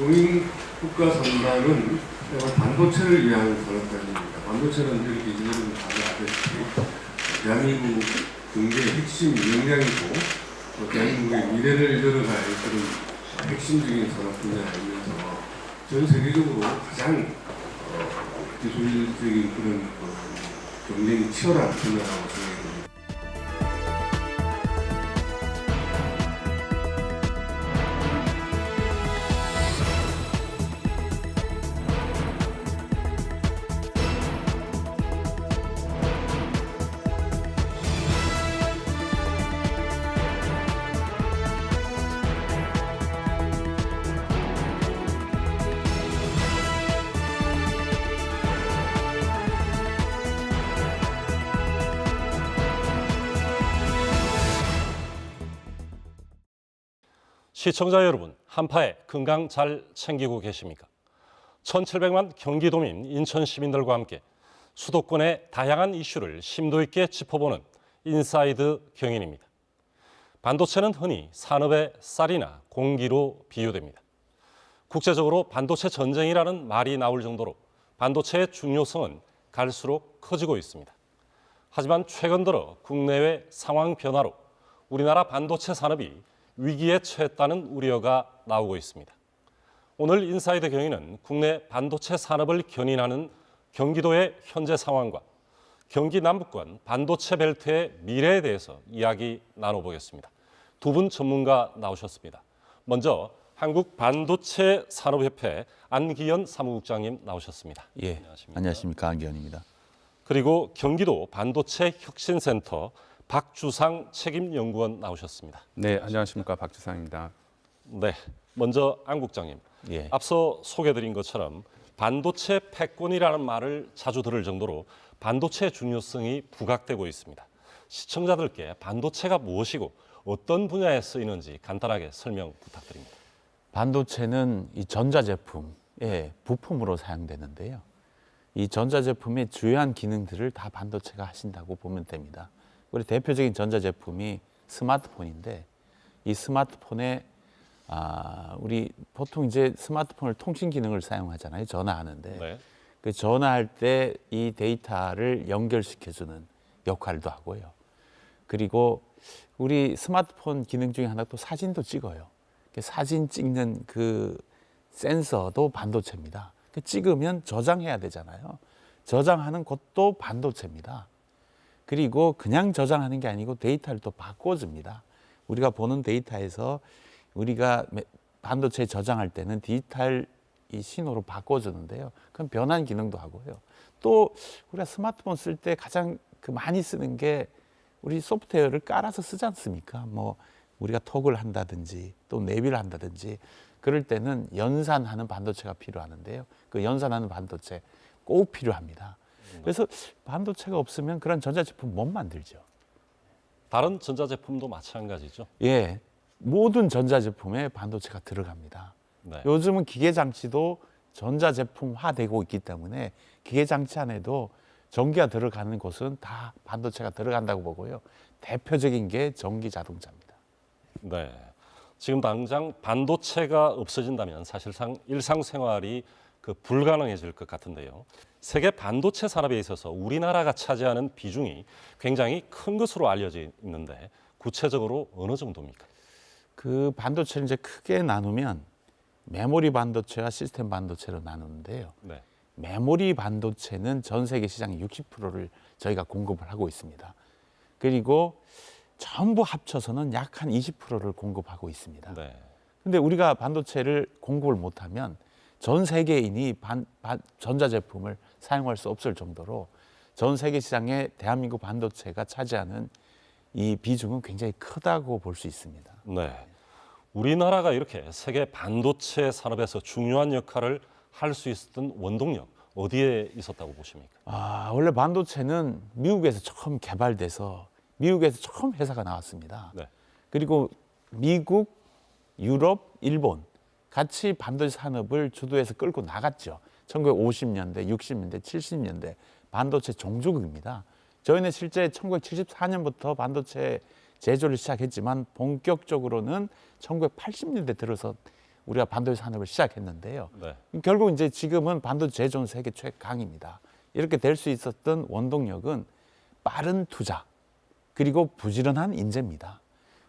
공인 국가 선박은 반도체를 위한 산업단입니다. 반도체는 이렇게 이제는 다들 아시다시피 대한민국 경제의 핵심 역량이고 또 대한민국의 미래를 열어갈 그런 핵심적인 산업 분야이면서 전 세계적으로 가장 기술적인 그런 경쟁이 치열한 분야라고 생각합니다. 시청자 여러분, 한파에 건강 잘 챙기고 계십니까? 1700만 경기도민, 인천 시민들과 함께 수도권의 다양한 이슈를 심도 있게 짚어보는 인사이드 경인입니다. 반도체는 흔히 산업의 쌀이나 공기로 비유됩니다. 국제적으로 반도체 전쟁이라는 말이 나올 정도로 반도체의 중요성은 갈수록 커지고 있습니다. 하지만 최근 들어 국내외 상황 변화로 우리나라 반도체 산업이 위기에 처했다는 우려가 나오고 있습니다. 오늘 인사이드 경위는 국내 반도체 산업을 견인하는 경기도의 현재 상황과 경기 남부권 반도체 벨트의 미래에 대해서 이야기 나눠보겠습니다. 두 분 전문가 나오셨습니다. 먼저 한국반도체산업협회 안기현 사무국장님 나오셨습니다. 예, 안녕하십니까, 안기현입니다. 그리고 경기도 반도체혁신센터 박주상 책임연구원 나오셨습니다. 네, 안녕하십니까, 박주상입니다. 네, 먼저 안 국장님. 예. 앞서 소개드린 것처럼 반도체 패권이라는 말을 자주 들을 정도로 반도체의 중요성이 부각되고 있습니다. 시청자들께 반도체가 무엇이고 어떤 분야에 쓰이는지 간단하게 설명 부탁드립니다. 반도체는 이 전자제품의 부품으로 사용되는데요. 이 전자제품의 주요한 기능들을 다 반도체가 하신다고 보면 됩니다. 우리 대표적인 전자제품이 스마트폰인데 이 스마트폰에 우리 보통 이제 스마트폰을 통신 기능을 사용하잖아요. 전화하는데 네. 그 전화할 때 이 데이터를 연결시켜주는 역할도 하고요. 그리고 우리 스마트폰 기능 중에 하나 또 사진도 찍어요. 사진 찍는 그 센서도 반도체입니다. 찍으면 저장해야 되잖아요. 저장하는 것도 반도체입니다. 그리고 그냥 저장하는 게 아니고 데이터를 또 바꿔줍니다. 우리가 보는 데이터에서 우리가 반도체에 저장할 때는 디지털 이 신호로 바꿔주는데요. 그럼 변환 기능도 하고요. 또 우리가 스마트폰 쓸 때 가장 많이 쓰는 게 우리 소프트웨어를 깔아서 쓰지 않습니까? 뭐 우리가 톡을 한다든지 또 내비를 한다든지 그럴 때는 연산하는 반도체가 필요하는데요. 그 연산하는 반도체 꼭 필요합니다. 그래서 반도체가 없으면 그런 전자제품 못 만들죠. 다른 전자제품도 마찬가지죠. 예, 모든 전자제품에 반도체가 들어갑니다. 네. 요즘은 기계장치도 전자제품화되고 있기 때문에 기계장치 안에도 전기가 들어가는 곳은 다 반도체가 들어간다고 보고요. 대표적인 게 전기자동차입니다. 네. 지금 당장 반도체가 없어진다면 사실상 일상생활이 불가능해질 것 같은데요. 세계 반도체 산업에 있어서 우리나라가 차지하는 비중이 굉장히 큰 것으로 알려져 있는데 구체적으로 어느 정도입니까? 그 반도체를 이제 크게 나누면 메모리 반도체와 시스템 반도체로 나누는데요. 네. 메모리 반도체는 전 세계 시장의 60%를 저희가 공급을 하고 있습니다. 그리고 전부 합쳐서는 약 한 20%를 공급하고 있습니다. 네. 근데 우리가 반도체를 공급을 못하면 전 세계인이 전자제품을 사용할 수 없을 정도로 전 세계 시장에 대한민국 반도체가 차지하는 이 비중은 굉장히 크다고 볼 수 있습니다. 네. 우리나라가 이렇게 세계 반도체 산업에서 중요한 역할을 할 수 있었던 원동력 어디에 있었다고 보십니까? 원래 반도체는 미국에서 처음 개발돼서 미국에서 처음 회사가 나왔습니다. 네. 그리고 미국, 유럽, 일본 같이 반도체 산업을 주도해서 끌고 나갔죠. 1950년대, 60년대, 70년대 반도체 종주국입니다. 저희는 실제 1974년부터 반도체 제조를 시작했지만 본격적으로는 1980년대 들어서 우리가 반도체 산업을 시작했는데요. 네. 결국 이제 지금은 반도체 제조는 세계 최강입니다. 이렇게 될 수 있었던 원동력은 빠른 투자 그리고 부지런한 인재입니다.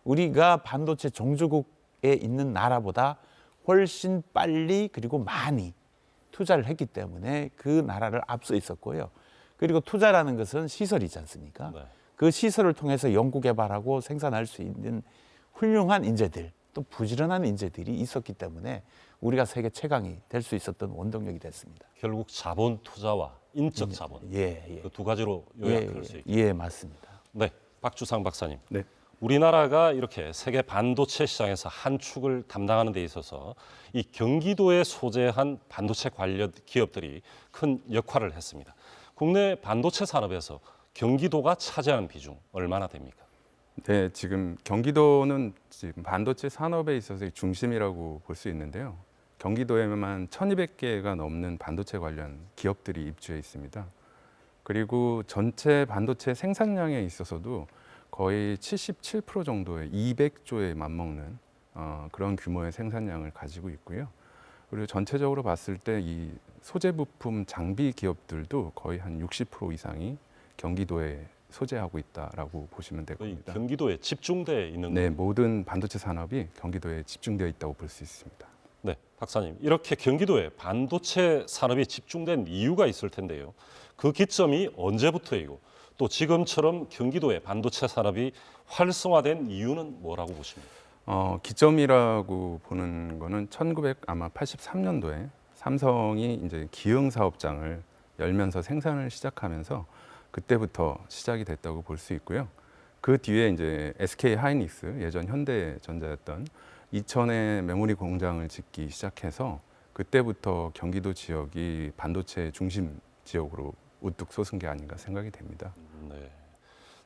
우리가 반도체 종주국에 있는 나라보다 훨씬 빨리 그리고 많이 투자를 했기 때문에 그 나라를 앞서 있었고요. 그리고 투자라는 것은 시설이지 않습니까? 네. 그 시설을 통해서 연구 개발하고 생산할 수 있는 훌륭한 인재들, 또 부지런한 인재들이 있었기 때문에 우리가 세계 최강이 될 수 있었던 원동력이 됐습니다. 결국 자본 투자와 인적 자본 예. 그 두 가지로 요약할 수 있겠습니다. 예, 맞습니다. 네, 박주상 박사님. 네. 우리나라가 이렇게 세계 반도체 시장에서 한 축을 담당하는 데 있어서 이 경기도에 소재한 반도체 관련 기업들이 큰 역할을 했습니다. 국내 반도체 산업에서 경기도가 차지하는 비중 얼마나 됩니까? 네, 지금 경기도는 지금 반도체 산업에 있어서의 중심이라고 볼 수 있는데요. 경기도에만 1,200개가 넘는 반도체 관련 기업들이 입주해 있습니다. 그리고 전체 반도체 생산량에 있어서도 거의 77% 정도의 200조에 맞먹는 그런 규모의 생산량을 가지고 있고요. 그리고 전체적으로 봤을 때 이 소재 부품 장비 기업들도 거의 한 60% 이상이 경기도에 소재하고 있다라고 보시면 될 거의 겁니다. 경기도에 집중돼 있는 네, 모든 반도체 산업이 경기도에 집중되어 있다고 볼 수 있습니다. 네, 박사님. 이렇게 경기도에 반도체 산업이 집중된 이유가 있을 텐데요. 그 기점이 언제부터이고 또 지금처럼 경기도의 반도체 산업이 활성화된 이유는 뭐라고 보십니까? 기점이라고 보는 거는 1983년도에 삼성이 이제 기흥 사업장을 열면서 생산을 시작하면서 그때부터 시작이 됐다고 볼 수 있고요. 그 뒤에 이제 SK 하이닉스, 예전 현대전자였던 이천에 메모리 공장을 짓기 시작해서 그때부터 경기도 지역이 반도체 중심 지역으로 우뚝 솟은 게 아닌가 생각이 됩니다.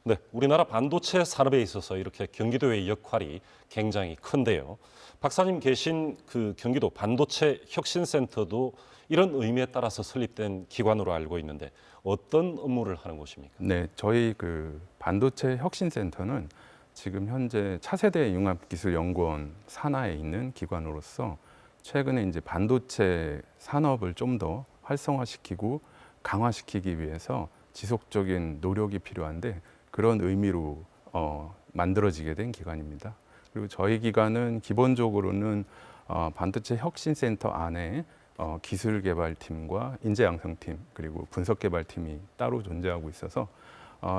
네, 우리나라 반도체 산업에 있어서 이렇게 경기도의 역할이 굉장히 큰데요. 박사님 계신 그 경기도 반도체 혁신센터도 이런 의미에 따라서 설립된 기관으로 알고 있는데 어떤 업무를 하는 곳입니까? 네, 저희 그 반도체 혁신센터는 지금 현재 차세대 융합기술연구원 산하에 있는 기관으로서 최근에 이제 반도체 산업을 좀 더 활성화시키고 강화시키기 위해서 지속적인 노력이 필요한데 그런 의미로 만들어지게 된 기관입니다. 그리고 저희 기관은 기본적으로는 반도체 혁신센터 안에 기술개발팀과 인재양성팀 그리고 분석개발팀이 따로 존재하고 있어서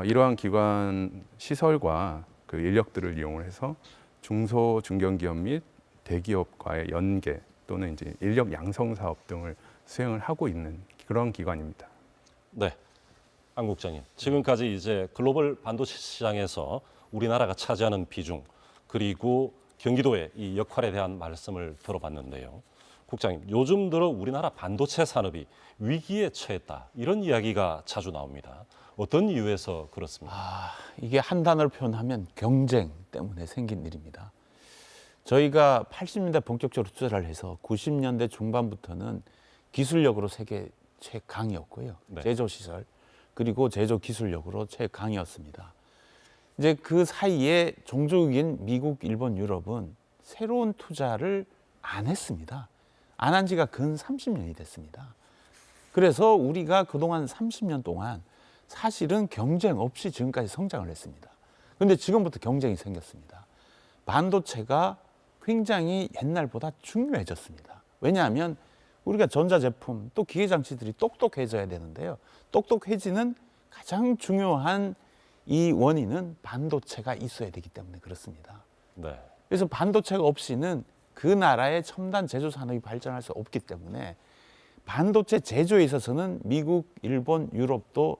이러한 기관 시설과 그 인력들을 이용을 해서 중소 중견기업 및 대기업과의 연계 또는 이제 인력 양성 사업 등을 수행을 하고 있는 그런 기관입니다. 네, 안 국장님. 지금까지 이제 글로벌 반도체 시장에서 우리나라가 차지하는 비중 그리고 경기도의 이 역할에 대한 말씀을 들어봤는데요. 국장님, 요즘 들어 우리나라 반도체 산업이 위기에 처했다 이런 이야기가 자주 나옵니다. 어떤 이유에서 그렇습니까? 이게 한 단어로 표현하면 경쟁 때문에 생긴 일입니다. 저희가 80년대 본격적으로 투자를 해서 90년대 중반부터는 기술력으로 세계 최강이었고요. 네. 제조시설 그리고 제조기술력으로 최강이었습니다. 이제 그 사이에 종족인 미국, 일본, 유럽은 새로운 투자를 안 했습니다. 안 한 지가 근 30년이 됐습니다. 그래서 우리가 그동안 30년 동안 사실은 경쟁 없이 지금까지 성장을 했습니다. 그런데 지금부터 경쟁이 생겼습니다. 반도체가 굉장히 옛날보다 중요해졌습니다. 왜냐하면 우리가 전자제품 또 기계장치들이 똑똑해져야 되는데요. 똑똑해지는 가장 중요한 이 원인은 반도체가 있어야 되기 때문에 그렇습니다. 네. 그래서 반도체가 없이는 그 나라의 첨단 제조 산업이 발전할 수 없기 때문에 반도체 제조에 있어서는 미국, 일본, 유럽도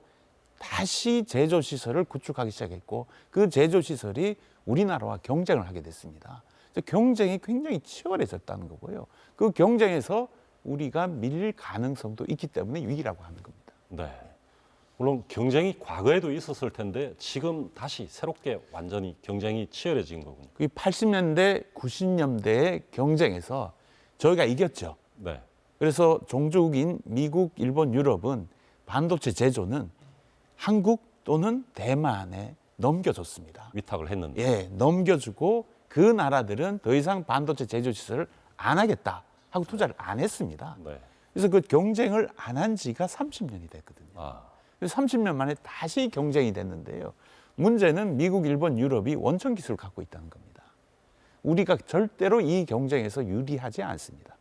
다시 제조 시설을 구축하기 시작했고 그 제조 시설이 우리나라와 경쟁을 하게 됐습니다. 경쟁이 굉장히 치열해졌다는 거고요. 그 경쟁에서 우리가 밀릴 가능성도 있기 때문에 위기라고 하는 겁니다. 네. 물론 경쟁이 과거에도 있었을 텐데 지금 다시 새롭게 완전히 경쟁이 치열해진 거군요. 그 80년대, 90년대의 경쟁에서 저희가 이겼죠. 네. 그래서 종주국인 미국, 일본, 유럽은 반도체 제조는 한국 또는 대만에 넘겨줬습니다. 위탁을 했는데. 예, 넘겨주고 그 나라들은 더 이상 반도체 제조 시설을 안 하겠다 하고 투자를 안 했습니다. 네. 그래서 그 경쟁을 안 한 지가 30년이 됐거든요. 아, 그래서 30년 만에 다시 경쟁이 됐는데요. 문제는 미국, 일본, 유럽이 원천 기술을 갖고 있다는 겁니다. 우리가 절대로 이 경쟁에서 유리하지 않습니다.